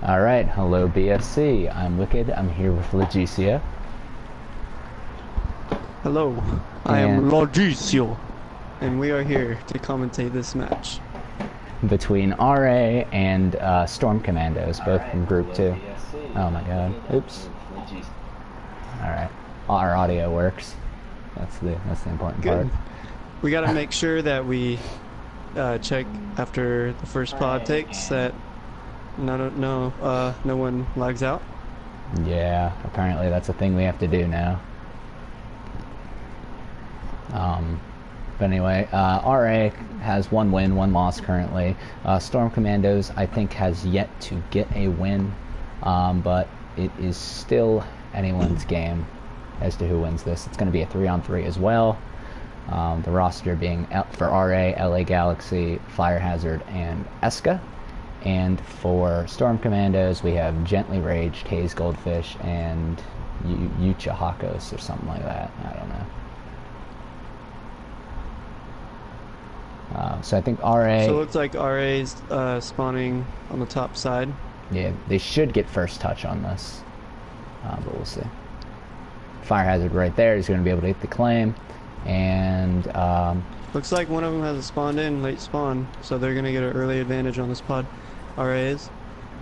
Alright, hello BFC. I'm Wicked. I'm here with Legicia. Hello, I am Logicio, and we are here to commentate this match. Between RA and Storm Commandos, both from Group 2. Oh my god. Oops. Alright. Our audio works. That's the important part. We gotta make sure that we check after the first pod takes that no one lags out. Yeah, apparently that's a thing we have to do now. But anyway, RA has 1 win, 1 loss currently. Storm Commandos, I think, has yet to get a win, but it is still anyone's game as to who wins this. It's going to be a 3-on-3 as well. The roster being for RA, LA Galaxy, Fire Hazard, and Eska. And for Storm Commandos, we have Gently Raged, Haze Goldfish, and Yucha Hakos or something like that. I don't know. So I think RA... So it looks like RA's spawning on the top side. Yeah, they should get first touch on this. But we'll see. Fire Hazard right there is going to be able to hit the claim. And... looks like one of them has a spawned in, late spawn. So they're going to get an early advantage on this pod. RA is.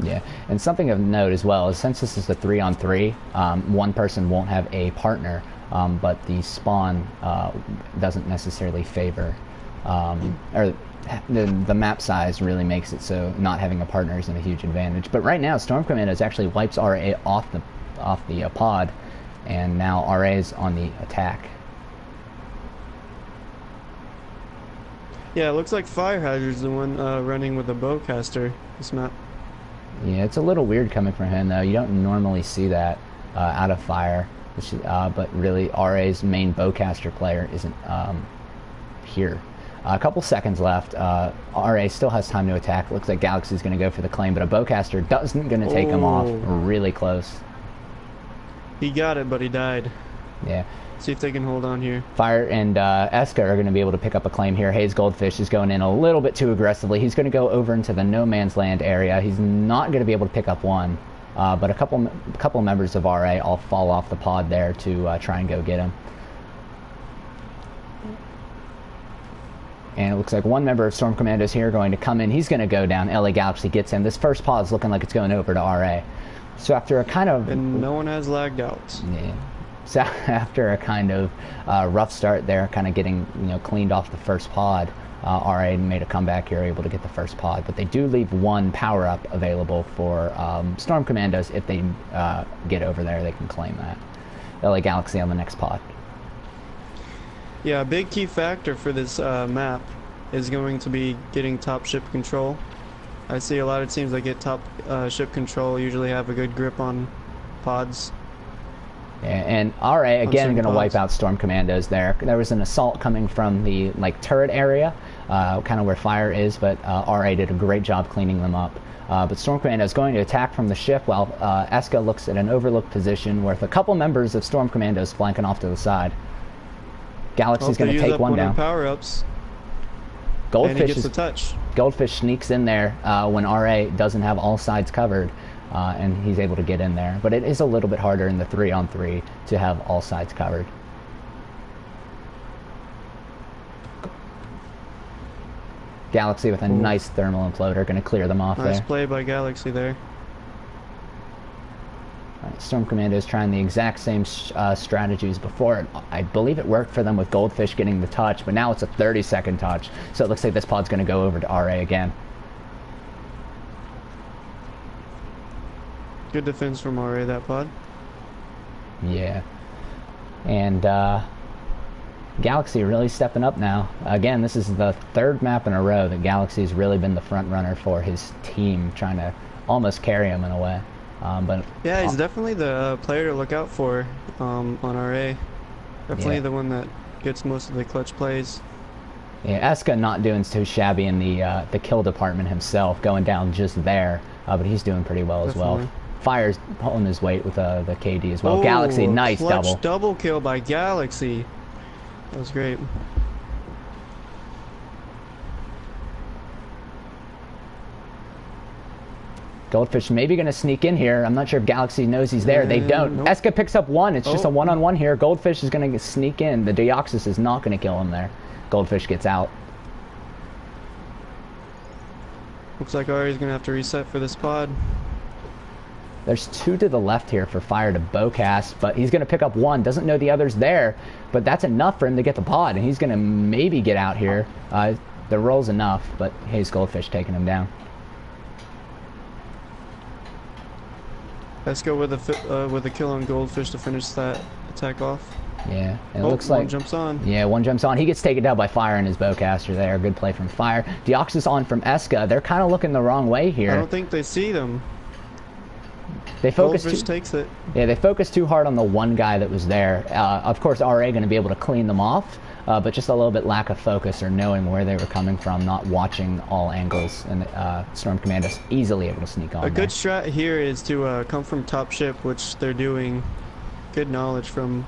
Yeah, and something of note as well is since this is a 3-on-3, one person won't have a partner, but the spawn doesn't necessarily favor... or the map size really makes it so not having a partner isn't a huge advantage. But right now, Storm Commandos actually wipes RA off the pod, and now RA is on the attack. Yeah, it looks like Fire Hazard's the one running with a bowcaster this map. Yeah, it's a little weird coming from him though. You don't normally see that out of Fire, but really RA's main bowcaster player isn't here. A couple seconds left. RA still has time to attack. Looks like Galaxy's going to go for the claim, but a bowcaster doesn't going to take him off. Really close. He got it, but he died. Yeah. See if they can hold on here. Fire and Eska are going to be able to pick up a claim here. Haze Goldfish is going in a little bit too aggressively. He's going to go over into the no man's land area. He's not going to be able to pick up one, but a couple members of RA all fall off the pod there to try and go get him. And it looks like one member of Storm Commandos here going to come in. He's going to go down. LA Galaxy gets him. This first pod's looking like it's going over to RA. So after a kind of... And no one has lagged out. Yeah. So after a kind of rough start there, kind of getting cleaned off the first pod, RA made a comeback here, able to get the first pod. But they do leave one power-up available for Storm Commandos. If they get over there, they can claim that. LA Galaxy on the next pod. Yeah, a big key factor for this map is going to be getting top ship control. I see a lot of teams that get top ship control usually have a good grip on pods. Yeah, and RA again going to wipe out Storm Commandos there. There was an assault coming from the turret area, kind of where Fire is, but RA did a great job cleaning them up. But Storm Commandos going to attack from the ship while Eska looks at an overlooked position with a couple members of Storm Commandos flanking off to the side. Galaxy's going to take one down. Power-ups. Goldfish and he gets the touch. Goldfish sneaks in there when RA doesn't have all sides covered, and he's able to get in there. But it is a little bit harder in the 3-on-3 to have all sides covered. Galaxy with a nice thermal imploder, going to clear them off there. Nice play by Galaxy there. Storm Commandos trying the exact same strategies before. I believe it worked for them with Goldfish getting the touch, but now it's a 30-second touch. So it looks like this pod's going to go over to RA again. Good defense from RA, that pod. Yeah. And Galaxy really stepping up now. Again, this is the 3rd map in a row that Galaxy has really been the front runner for his team, trying to almost carry him in a way. But yeah, he's definitely the player to look out for on RA. Definitely the one that gets most of the clutch plays. Yeah, Eska not doing too shabby in the kill department himself, going down just there, but he's doing pretty well as well. Fire's pulling his weight with the KD as well. Galaxy, nice double kill by Galaxy. That was great. Goldfish maybe going to sneak in here. I'm not sure if Galaxy knows he's there. They don't. Nope. Eska picks up one. It's just a one-on-one here. Goldfish is going to sneak in. The Deoxys is not going to kill him there. Goldfish gets out. Looks like Ari's going to have to reset for this pod. There's two to the left here for Fire to bowcast, but he's going to pick up one. Doesn't know the other's there, but that's enough for him to get the pod, and he's going to maybe get out here. The roll's enough, but Hayes Goldfish taking him down. Let's go with a kill on Goldfish to finish that attack off. Yeah, and it looks like one jumps on. Yeah, one jumps on. He gets taken down by Fire and his bowcaster there. Good play from Fire. Deoxys on from Eska. They're kind of looking the wrong way here. I don't think they see them. They focus Goldfish takes it. Yeah, they focused too hard on the one guy that was there. Of course, RA going to be able to clean them off, but just a little bit lack of focus or knowing where they were coming from, not watching all angles, and Storm Commandos easily able to sneak on. A good strat here is to come from top ship, which they're doing. Good knowledge from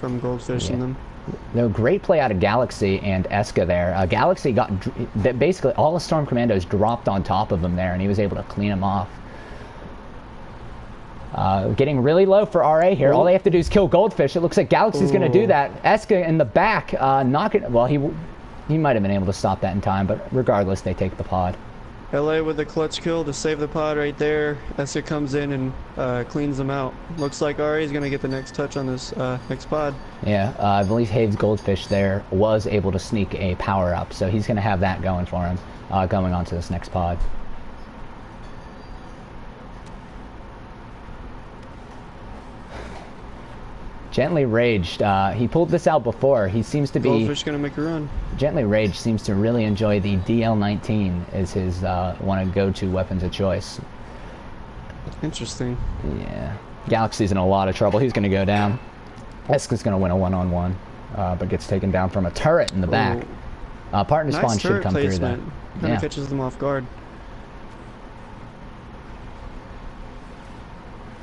Goldfish and them. No, great play out of Galaxy and Eska there. Galaxy got basically all the Storm Commandos dropped on top of him there, and he was able to clean them off. Getting really low for RA here. All they have to do is kill Goldfish. It looks like Galaxy's going to do that. Eska in the back, well, he might have been able to stop that in time, but regardless, they take the pod. LA with a clutch kill to save the pod right there. Eska comes in and cleans them out. Looks like RA is going to get the next touch on this next pod. Yeah, I believe Hayes Goldfish there was able to sneak a power-up, so he's going to have that going for him going on to this next pod. Gently Raged, he pulled this out before. He seems to be... Goldfish gonna make a run. Gently Raged seems to really enjoy the DL-19 as his one of go-to weapons of choice. Interesting. Yeah. Galaxy's in a lot of trouble. He's gonna go down. Eska's gonna win a one-on-one, but gets taken down from a turret in the back. Partner nice spawn should come placement. through though. Kinda catches them off guard.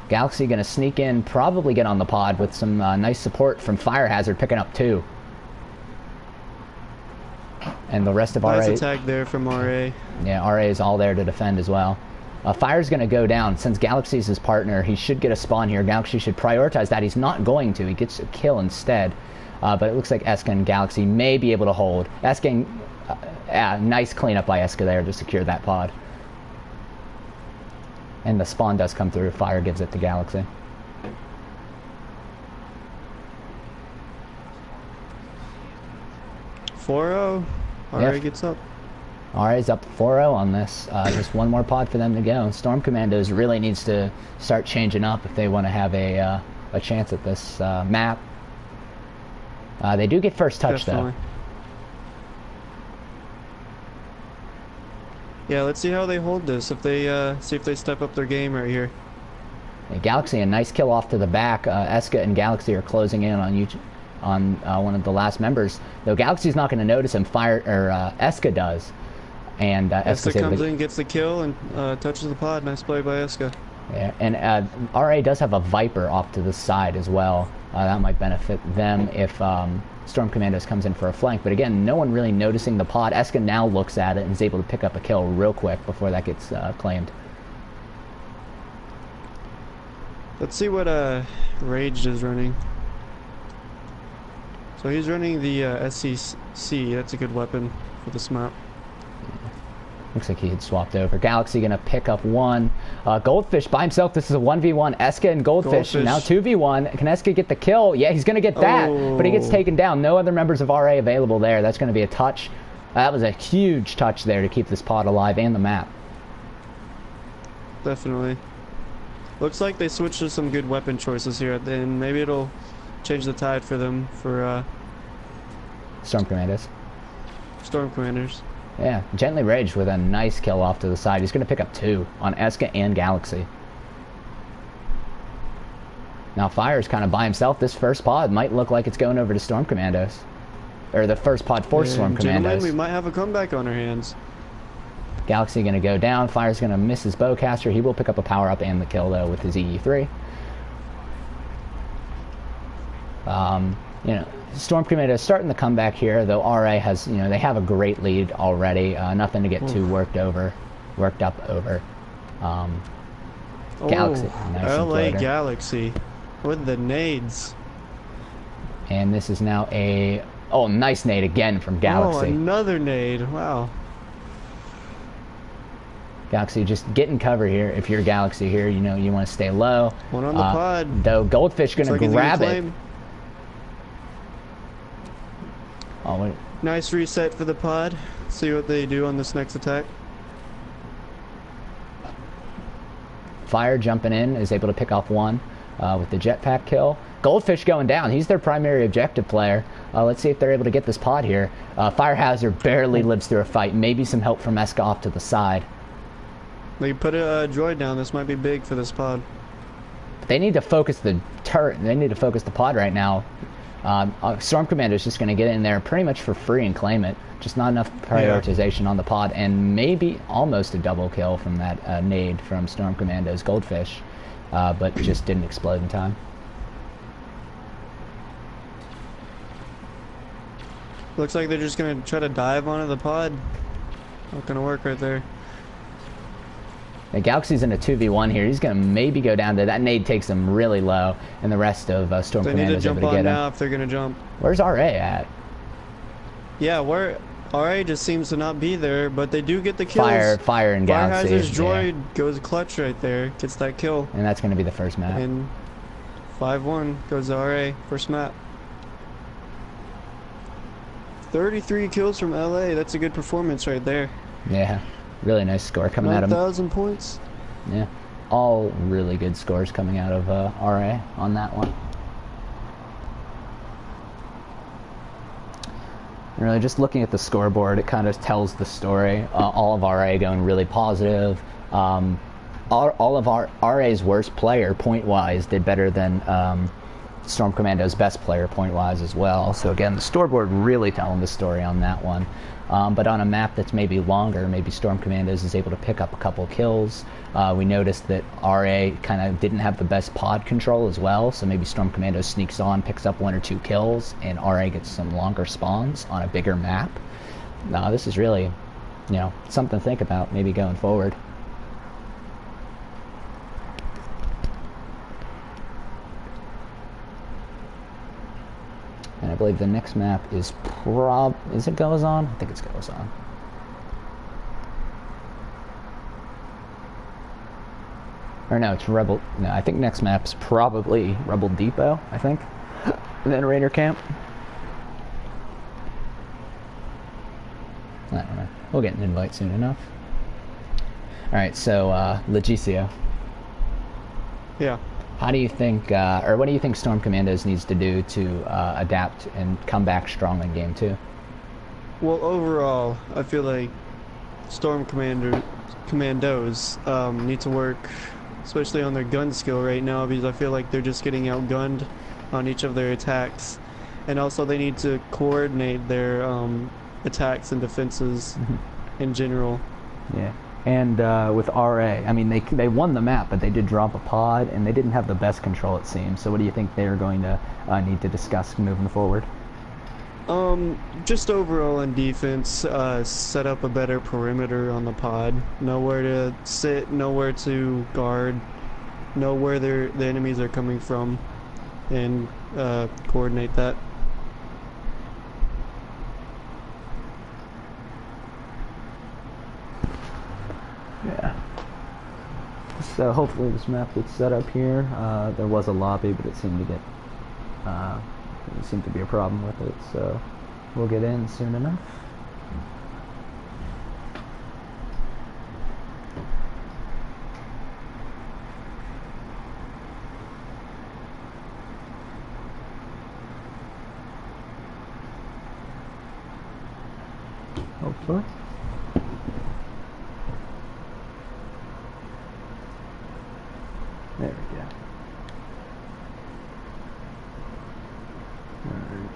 Galaxy going to sneak in, probably get on the pod with some nice support from Fire Hazard, picking up two. And the rest of RA... Nice attack there from RA. Yeah, RA is all there to defend as well. Fire's going to go down. Since Galaxy's his partner, he should get a spawn here. Galaxy should prioritize that. He's not going to. He gets a kill instead. But it looks like Eska and Galaxy may be able to hold. Eska, nice cleanup by Eska there to secure that pod. And the spawn does come through. Fire gives it to Galaxy. RA gets up. RA's up 4-0 on this. Just one more pod for them to go. Storm Commandos really needs to start changing up if they want to have a chance at this map. They do get first touch, Definitely. though. Yeah, let's see how they hold this. If they see if they step up their game right here. Galaxy, a nice kill off to the back. Eska and Galaxy are closing in on one of the last members. Though Galaxy's not going to notice him. Eska does. And Eska comes in, gets the kill, and touches the pod. Nice play by Eska. Yeah, and RA does have a Viper off to the side as well. That might benefit them if Storm Commandos comes in for a flank. But again, no one really noticing the pod. Eska now looks at it and is able to pick up a kill real quick before that gets claimed. Let's see what Raged is running. So he's running the SCC. That's a good weapon for this map. Looks like he had swapped over. Galaxy going to pick up one. Goldfish by himself. This is a 1v1. Eska and Goldfish. Now 2v1. Can Eska get the kill? Yeah, he's going to get that. But he gets taken down. No other members of RA available there. That's going to be a touch. That was a huge touch there to keep this pod alive and the map. Definitely. Looks like they switched to some good weapon choices here at the end. Maybe it'll change the tide for them for Storm Commandos. Storm Commanders. Yeah, Gently Raged with a nice kill off to the side. He's going to pick up two on Eska and Galaxy. Now Fire's kind of by himself. This first pod might look like it's going over to Storm Commandos. Or the first pod for Storm Commandos. We might have a comeback on our hands. Galaxy going to go down. Fire's going to miss his bowcaster. He will pick up a power-up and the kill, though, with his EE3. you know, Storm Commando is starting to come back here, though RA has, you know, they have a great lead already. Nothing to get too worked up over. Galaxy, nice LA Galaxy with the nades. And this is now a, oh, nice nade again from Galaxy. Oh, another nade, wow. Galaxy just getting cover here. If you're Galaxy here, you know, you want to stay low. One on the pod. Though Goldfish going to grab it. Oh, wait. Nice reset for the pod. See what they do on this next attack. Fire jumping in is able to pick off one with the jetpack kill. Goldfish going down. He's their primary objective player. Let's see if they're able to get this pod here. Fire Hazard barely lives through a fight. Maybe some help from Eska off to the side. They put a droid down. This might be big for this pod. They need to focus the turret. They need to focus the pod right now. Storm Commando is just going to get in there pretty much for free and claim it. Just not enough prioritization on the pod, and maybe almost a double kill from that nade from Storm Commando's Goldfish, but just didn't explode in time. Looks like they're just going to try to dive onto the pod. Not going to work right there. The Galaxy's in a 2v1 here. He's going to maybe go down to that nade, takes him really low, and the rest of Storm Commando's able to get him. They need to jump on now if they're going to jump. Where's RA at? Yeah, where RA just seems to not be there, but they do get the kills. Fire and Galaxy. Fire Hazard's droid goes clutch right there, gets that kill. And that's going to be the first map. And 5-1 goes to RA, first map. 33 kills from LA. That's a good performance right there. Yeah. Really nice score coming out of 9,000 points. Yeah, all really good scores coming out of RA on that one. Really, just looking at the scoreboard, it kind of tells the story. All of RA going really positive. All of RA's worst player, point-wise, did better than Storm Commando's best player, point-wise, as well. So again, the scoreboard really telling the story on that one. But on a map that's maybe longer, maybe Storm Commandos is able to pick up a couple kills. We noticed that RA kind of didn't have the best pod control as well, so maybe Storm Commandos sneaks on, picks up 1 or 2 kills, and RA gets some longer spawns on a bigger map. This is really, you know, something to think about maybe going forward. And I believe the next map is is it Goes On? I think it's Goes On. Or no, it's Rebel. No, I think next map's probably Rebel Depot, I think. And then Raider Camp. I don't know. We'll get an invite soon enough. Alright, so Legicio. Yeah. How do you think, or what do you think Storm Commandos needs to do to adapt and come back strong in Game 2? Well, overall, I feel like Storm Commandos need to work, especially on their gun skill right now, because I feel like they're just getting outgunned on each of their attacks. And also they need to coordinate their attacks and defenses in general. Yeah. And with RA, I mean, they won the map, but they did drop a pod, and they didn't have the best control, it seems. So what do you think they're going to need to discuss moving forward? Just overall in defense, set up a better perimeter on the pod. Know where to sit, know where to guard, know where the enemies are coming from, and coordinate that. Yeah. So hopefully this map gets set up here. There was a lobby, but it seemed to get there seemed to be a problem with it. So we'll get in soon enough. Hopefully. There we go. Alright.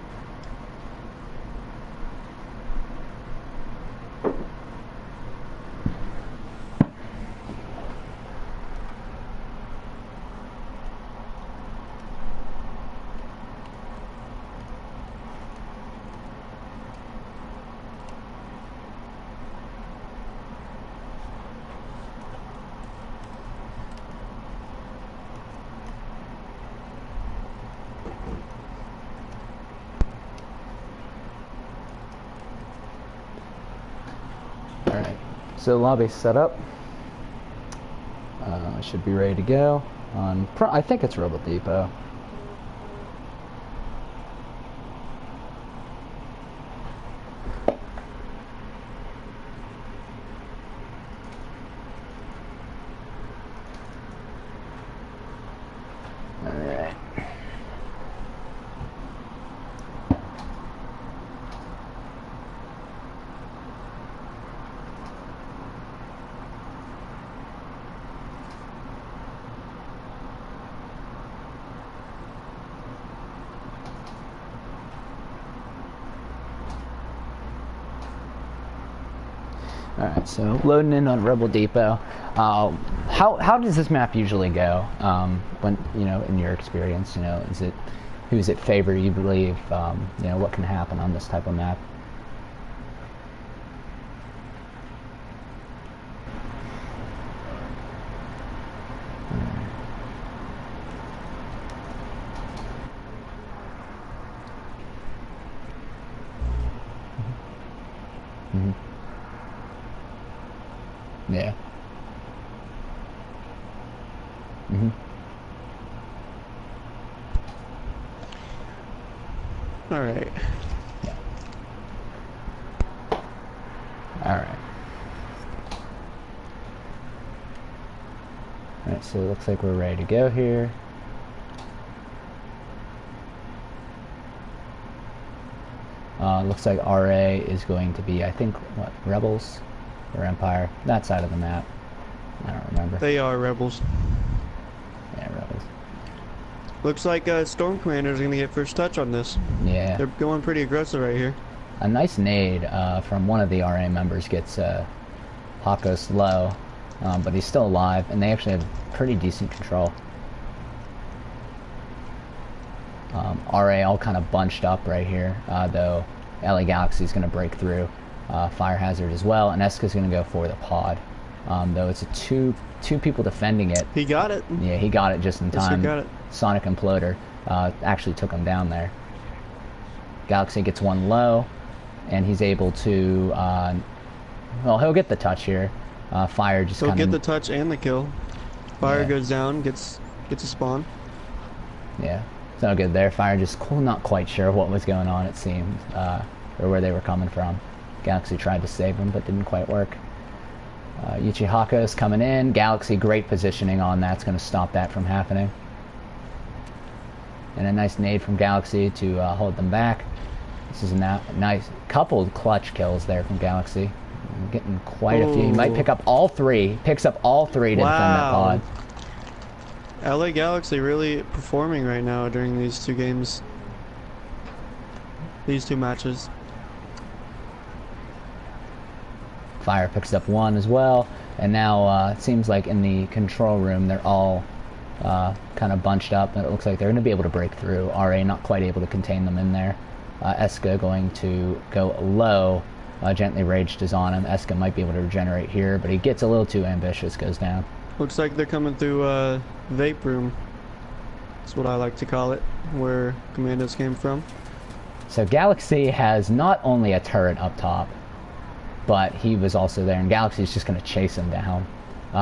So lobby set up. Should be ready to go. I think it's Rebel Depot. Alright, so loading in on Rebel Depot. How does this map usually go? When in your experience, who's it favor? You believe, what can happen on this type of map? Mm-hmm. Yeah. Mhm. All right. Yeah. All right. All right. So it looks like we're ready to go here. Looks like RA is going to be, I think, what, Rebels or Empire? That side of the map. I don't remember. They are Rebels. Yeah, Rebels. Looks like Storm Commander is going to get first touch on this. Yeah. They're going pretty aggressive right here. A nice nade from one of the RA members gets Hakos low, but he's still alive, and they actually have pretty decent control. RA all kind of bunched up right here, though LA Galaxy is going to break through. Fire Hazard as well, and Eska's going to go for the pod. Though it's a two people defending it. He got it. Yeah, he got it just in time. Got it. Sonic Imploder actually took him down there. Galaxy gets one low, and he's able to, well, he'll get the touch here. Fire just He'll kind of... get the touch and the kill. Fire Yeah. goes down, gets a spawn. Yeah, it's no good there. Fire just not quite sure what was going on, it seemed, or where they were coming from. Galaxy tried to save him, but didn't quite work. Hakos coming in. Galaxy, great positioning on that's going to stop that from happening. And a nice nade from Galaxy to hold them back. This is a nice couple clutch kills there from Galaxy. Getting quite a few. He might pick up all three. Picks up all three to defend that pod. LA Galaxy really performing right now during these two games. These two matches. Fire picks up one as well, and now it seems like in the control room they're all kind of bunched up, and it looks like they're going to be able to break through. RA not quite able to contain them in there. Eska going to go low. Gently Raged is on him. Eska might be able to regenerate here, but he gets a little too ambitious, goes down. Looks like they're coming through Vape Room. That's what I like to call it, where Commandos came from. So Galaxy has not only a turret up top, but he was also there, and Galaxy's just going to chase him down.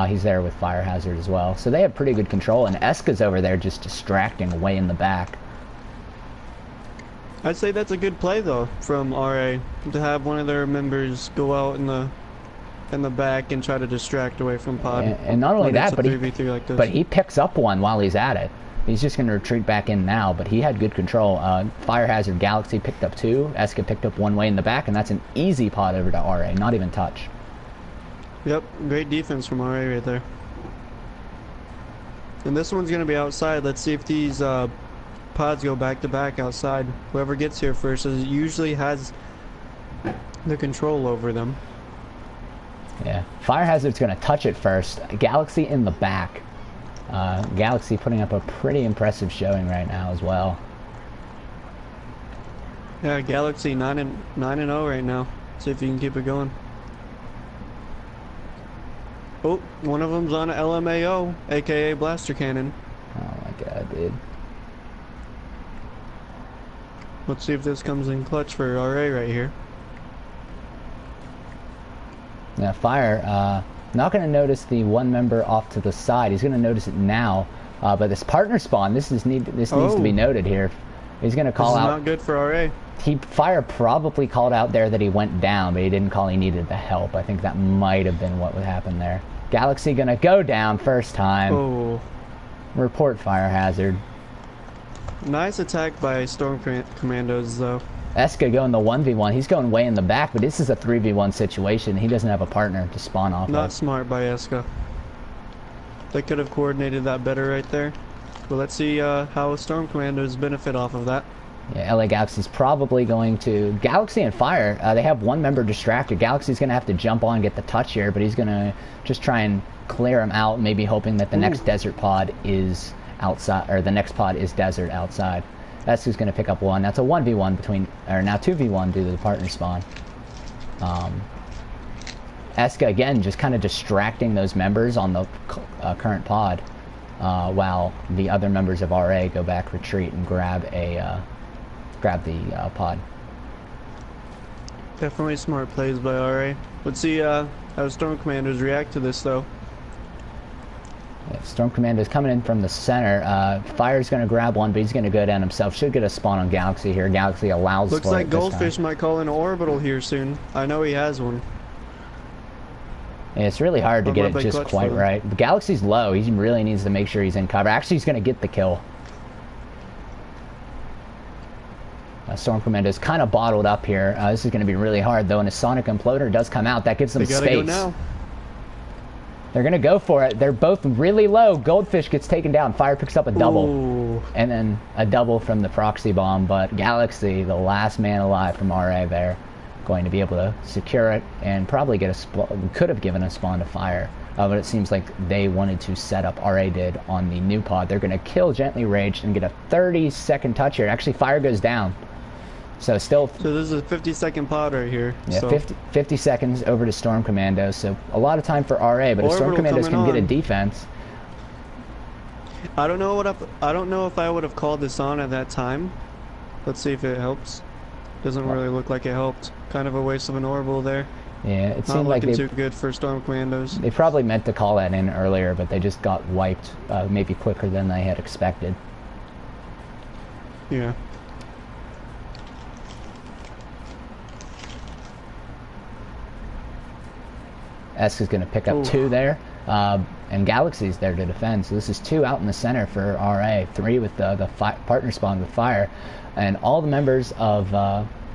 He's there with Fire Hazard as well. So they have pretty good control, and Eska's over there just distracting way in the back. I'd say that's a good play, though, from RA, to have one of their members go out in the back and try to distract away from pod. And not only that, but he picks up one while he's at it. He's just going to retreat back in now, but he had good control. Fire Hazard Galaxy picked up two. Eska picked up one way in the back, and that's an easy pod over to RA, not even touch. Yep, great defense from RA right there. And this one's going to be outside. Let's see if these pods go back to back outside. Whoever gets here first usually has the control over them. Yeah, Fire Hazard's going to touch it first. Galaxy in the back. Galaxy putting up a pretty impressive showing right now as well. Yeah, Galaxy 9-0 right now. See if you can keep it going. Oh, one of them's on an LMAO, aka Blaster Cannon. Oh my god, dude. Let's see if this comes in clutch for RA right here. Now, Fire, not going to notice the one member off to the side. He's going to notice it now. But this partner spawn, this needs to be noted here. He's going to call out. This is not good for RA. Fire probably called out there that he went down, but he didn't call he needed the help. I think that might have been what would happen there. Galaxy going to go down first time. Oh. Report fire hazard. Nice attack by Storm Commandos, though. Eska going the 1v1. He's going way in the back, but this is a 3v1 situation. He doesn't have a partner to spawn off Not of. smart by Eska. They could have coordinated that better right there. But let's see how Storm Commandos benefit off of that. Yeah, LA Galaxy's probably going to... Galaxy and Fire, they have one member distracted. Galaxy's going to have to jump on and get the touch here, but he's going to just try and clear him out, maybe hoping that the next desert pod is outside, or the next pod is desert outside. That's who's going to pick up one. That's a 1v1 between, or now 2v1 due to the partner spawn. Eska, again, just kind of distracting those members on the current pod, while the other members of RA go back, retreat, and grab the pod. Definitely smart plays by RA. Let's see how Storm Commanders react to this, though. Yeah, Storm Commando's coming in from the center. Fire's going to grab one, but he's going to go down himself. Should get a spawn on Galaxy here. Galaxy allows Looks for like it this Goldfish time. might call in an orbital here soon. I know he has one. Yeah, it's really hard to get Probably it just clutch quite for them. right. The Galaxy's low. He really needs to make sure he's in cover. Actually, he's going to get the kill. Storm Commando's kind of bottled up here. This is going to be really hard, though, and a Sonic Imploder does come out. That gives them They gotta space. go now. They're going to go for it. They're both really low. Goldfish gets taken down. Fire picks up a double. Ooh. And then a double from the proxy bomb. But Galaxy, the last man alive from RA there, going to be able to secure it and probably get a spawn. Could have given a spawn to Fire. But it seems like they wanted to set up, RA did, on the new pod. They're going to kill Gently Raged and get a 30-second touch here. Actually, Fire goes down. So still... So this is a 50-second pod right here. Yeah, so. 50 seconds over to Storm Commandos. So a lot of time for RA, but if Storm Orbital Commandos can coming get a on. defense... I don't know if I would have called this on at that time. Let's see if it helps. Doesn't really look like it helped. Kind of a waste of an orbital there. Yeah, it Not seemed like looking too good for Storm Commandos. they probably meant to call that in earlier, but they just got wiped maybe quicker than they had expected. Yeah. S is going to pick up Ooh. 2 there, and Galaxy's there to defend. So this is 2 out in the center for RA, 3 with the partner spawn with Fire, and all the members of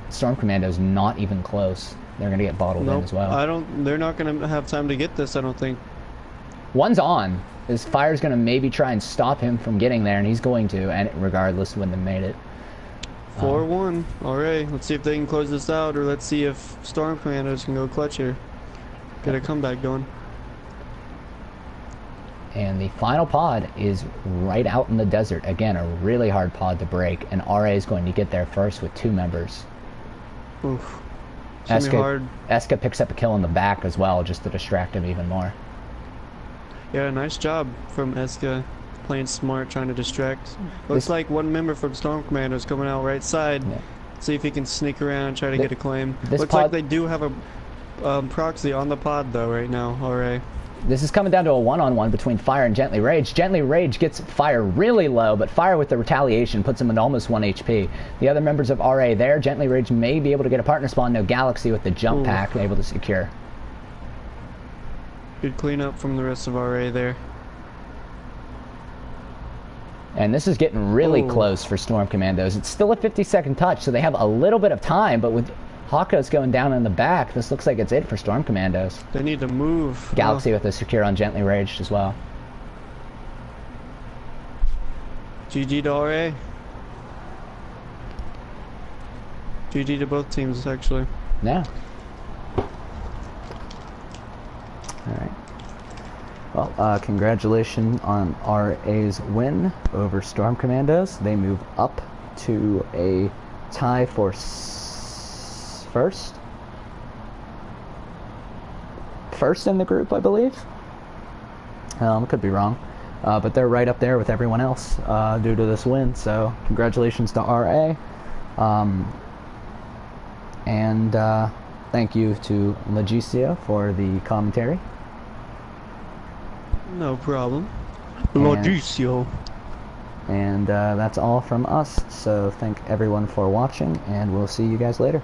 Storm Commandos not even close. They're going to get bottled in as well. They're not going to have time to get this, I don't think. One's on. His Fire's going to maybe try and stop him from getting there, and he's going to, and regardless, wouldn't have made it. 4-1. Alright, let's see if they can close this out, or let's see if Storm Commandos can go clutch here. Get a comeback going. And the final pod is right out in the desert. Again, a really hard pod to break, and RA is going to get there first with 2 members. Oof. It's gonna be hard. Eska picks up a kill in the back as well, just to distract him even more. Yeah, nice job from Eska. Playing smart, trying to distract. Looks like one member from Storm Commandos coming out right side. Yeah. See if he can sneak around and try to get a claim. This Looks pod- like they do have a proxy on the pod though right now. Alright. This is coming down to a one-on-one between Fire and Gently Rage. Gently Rage gets Fire really low, but Fire with the retaliation puts him at almost 1 HP. The other members of RA there, Gently Rage may be able to get a partner spawn. No, Galaxy with the jump pack able to secure. Good cleanup from the rest of RA there. And this is getting really Ooh. close for Storm Commandos. It's still a 50-second touch, so they have a little bit of time, but with Hawkos going down in the back, this looks like it's it for Storm Commandos. They need to move. Galaxy with a secure on Gently Raged as well. GG to RA. GG to both teams actually. Yeah. Alright. Well, congratulations on RA's win over Storm Commandos. They move up to a tie for first in the group, I believe. Could be wrong. But they're right up there with everyone else due to this win. So congratulations to RA. thank you to Legicio for the commentary. No problem. And- Logicio. And that's all from us. So thank everyone for watching, and we'll see you guys later.